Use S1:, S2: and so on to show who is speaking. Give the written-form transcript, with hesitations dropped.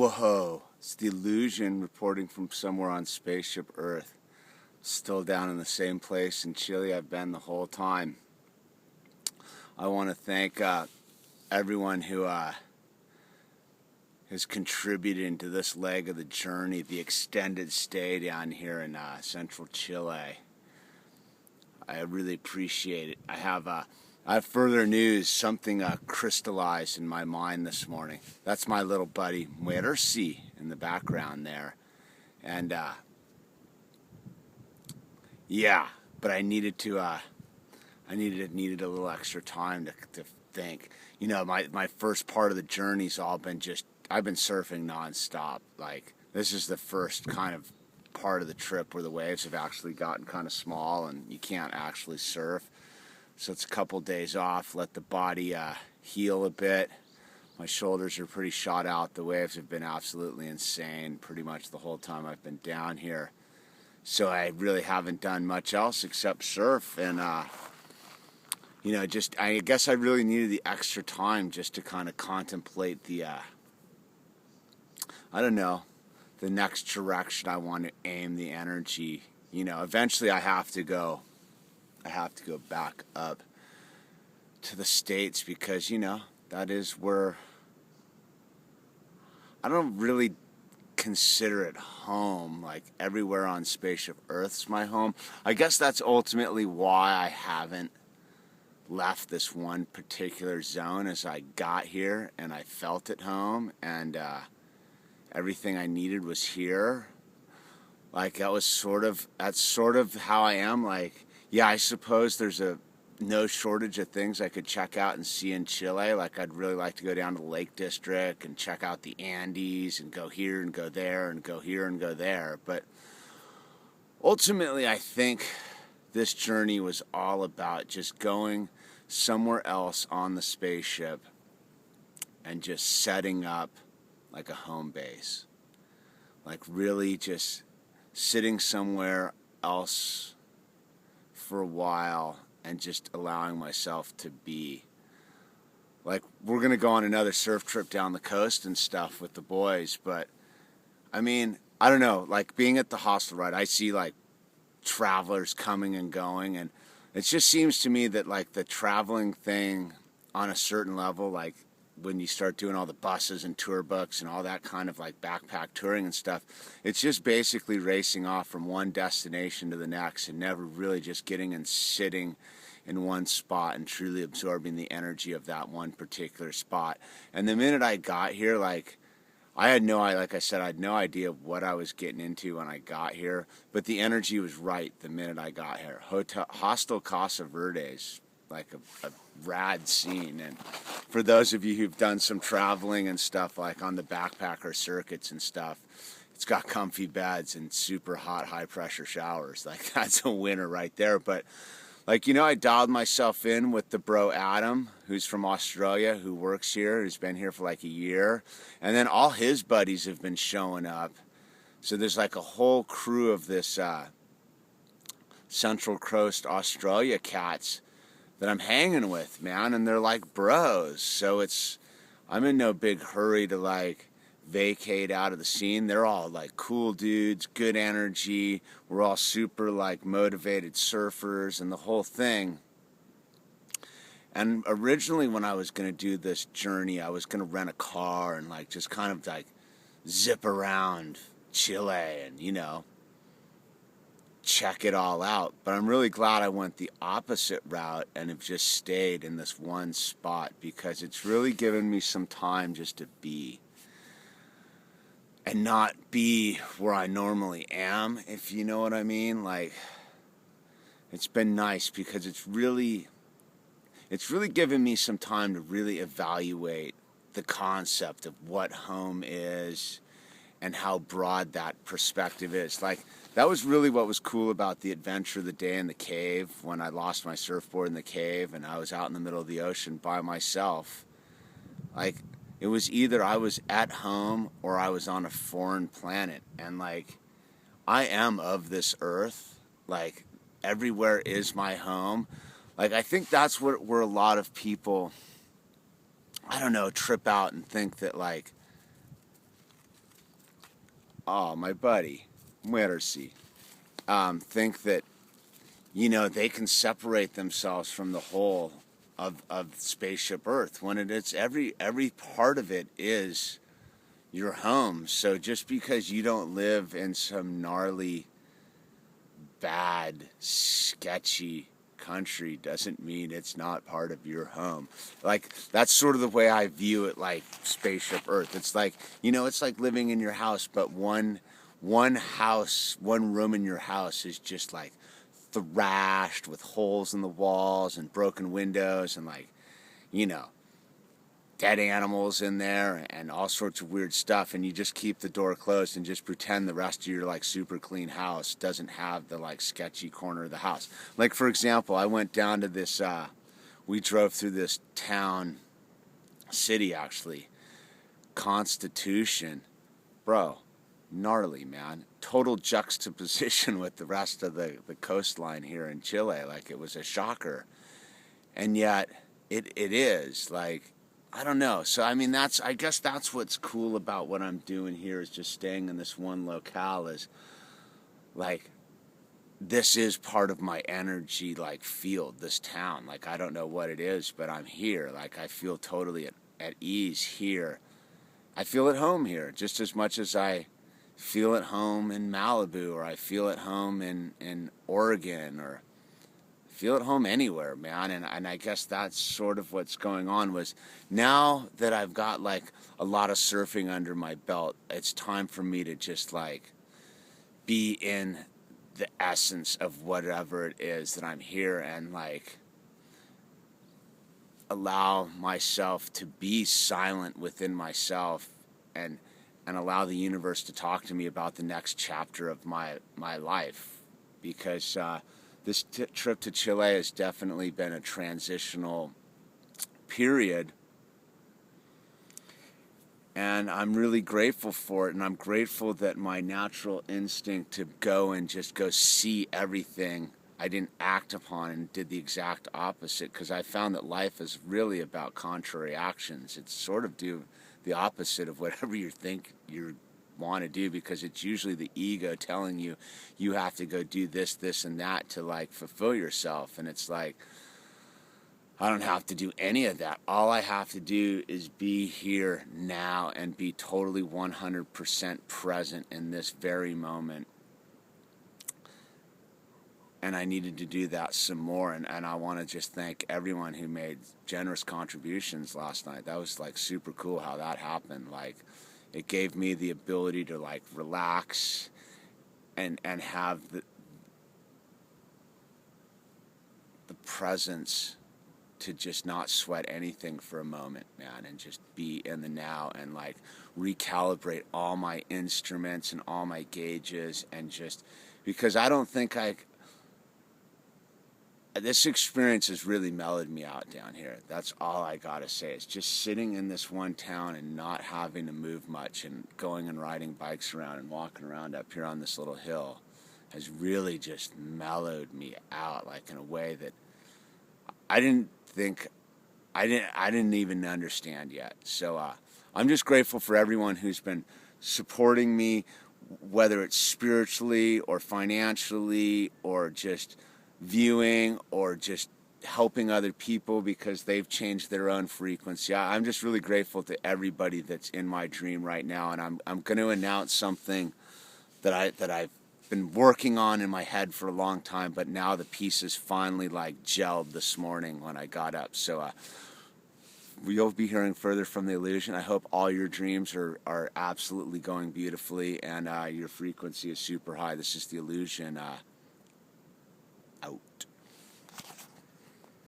S1: Whoa, it's the illusion reporting from somewhere on spaceship Earth. Still down in the same place in Chile I've been the whole time. I want to thank everyone who has contributed to this leg of the journey, the extended stay down here in central Chile. I really appreciate it. I have further news. Something crystallized in my mind this morning. That's my little buddy Muersi in the background there, and yeah. But I needed needed a little extra time to think. You know, my first part of the journey's all been I've been surfing nonstop. Like, this is the first kind of part of the trip where the waves have actually gotten kind of small and you can't actually surf. So it's a couple days off, let the body heal a bit. My shoulders are pretty shot out. The waves have been absolutely insane pretty much the whole time I've been down here. So I really haven't done much else except surf. And, I guess I really needed the extra time just to kind of contemplate the next direction I want to aim the energy. You know, eventually I have to go back up to the States because, that is where I don't really consider it home. Like, everywhere on spaceship Earth's my home. I guess that's ultimately why I haven't left this one particular zone. As I got here and I felt at home, and everything I needed was here. Like, that's sort of how I am. Like, yeah, I suppose there's no shortage of things I could check out and see in Chile. Like, I'd really like to go down to the Lake District and check out the Andes and go here and go there and go here and go there. But ultimately, I think this journey was all about just going somewhere else on the spaceship and just setting up like a home base. Like, really just sitting somewhere else for a while and just allowing myself to be. Like, we're going to go on another surf trip down the coast and stuff with the boys, but I mean, I don't know, like, being at the hostel, right, I see like travelers coming and going, and it just seems to me that like the traveling thing on a certain level, like when you start doing all the buses and tour books and all that kind of like backpack touring and stuff, it's just basically racing off from one destination to the next and never really just getting and sitting in one spot and truly absorbing the energy of that one particular spot. And the minute I got here, like, I had no idea what I was getting into when I got here, but the energy was right the minute I got here. Hostel Casa Verde's like a rad scene, and for those of you who've done some traveling and stuff, like on the backpacker circuits and stuff, it's got comfy beds and super hot high pressure showers. Like, that's a winner right there. But like, I dialed myself in with the bro Adam, who's from Australia, who works here, who's been here for like a year, and then all his buddies have been showing up. So there's like a whole crew of this Central Coast Australia cats that I'm hanging with, man, and they're like bros. So I'm in no big hurry to like vacate out of the scene. They're all like cool dudes, good energy. We're all super like motivated surfers and the whole thing. And originally when I was going to do this journey, I was going to rent a car and like just kind of like zip around Chile and, check it all out. But I'm really glad I went the opposite route and have just stayed in this one spot, because it's really given me some time just to be and not be where I normally am, if you know what I mean. Like, it's been nice because it's really given me some time to really evaluate the concept of what home is and how broad that perspective is. Like, that was really what was cool about the adventure of the day in the cave, when I lost my surfboard in the cave and I was out in the middle of the ocean by myself. Like, it was either I was at home or I was on a foreign planet. And like, I am of this earth. Like, everywhere is my home. Like, I think that's where a lot of people, I don't know, trip out and think that like oh, my buddy, Muersi, think that, they can separate themselves from the whole of spaceship Earth when it's every part of it is your home. So just because you don't live in some gnarly, bad, sketchy country doesn't mean it's not part of your home. Like, that's sort of the way I view it, like spaceship Earth. It's like, it's like living in your house, but one room in your house is just like thrashed with holes in the walls and broken windows and, like, dead animals in there and all sorts of weird stuff, and you just keep the door closed and just pretend the rest of your, like, super clean house doesn't have the, like, sketchy corner of the house. Like, for example, I went down to this we drove through this city actually, Constitution. Bro, gnarly, man. Total juxtaposition with the rest of the coastline here in Chile. Like, it was a shocker. And yet it is, like, I don't know. So, I mean, I guess that's what's cool about what I'm doing here, is just staying in this one locale. Is like, this is part of my energy, like, field, this town. Like, I don't know what it is, but I'm here. Like, I feel totally at ease here. I feel at home here just as much as I feel at home in Malibu, or I feel at home in Oregon, or feel at home anywhere, man. And I guess that's sort of what's going on. Was now that I've got, like, a lot of surfing under my belt, it's time for me to just, like, be in the essence of whatever it is that I'm here, and, like, allow myself to be silent within myself, and allow the universe to talk to me about the next chapter of my life. Because this trip to Chile has definitely been a transitional period, and I'm really grateful for it. And I'm grateful that my natural instinct to go and just go see everything, I didn't act upon and did the exact opposite, because I found that life is really about contrary actions. It's sort of do the opposite of whatever you think you want to do, because it's usually the ego telling you you have to go do this, and that to, like, fulfill yourself. And it's like, I don't have to do any of that. All I have to do is be here now and be totally 100% present in this very moment. And I needed to do that some more. And I want to just thank everyone who made generous contributions last night. That was, like, super cool how that happened. Like, it gave me the ability to, like, relax and have the presence to just not sweat anything for a moment, man, and just be in the now, and, like, recalibrate all my instruments and all my gauges, and just, because I don't think this experience has really mellowed me out down here. That's all I gotta say. It's just sitting in this one town and not having to move much, and going and riding bikes around and walking around up here on this little hill has really just mellowed me out, like, in a way that I didn't even understand yet. So I'm just grateful for everyone who's been supporting me, whether it's spiritually or financially or just viewing or just helping other people because they've changed their own frequency. I'm just really grateful to everybody that's in my dream right now, and I'm going to announce something that I've been working on in my head for a long time, but now the pieces finally, like, gelled this morning when I got up. So you'll be hearing further from the illusion. I hope all your dreams are absolutely going beautifully, and your frequency is super high. This is the illusion out.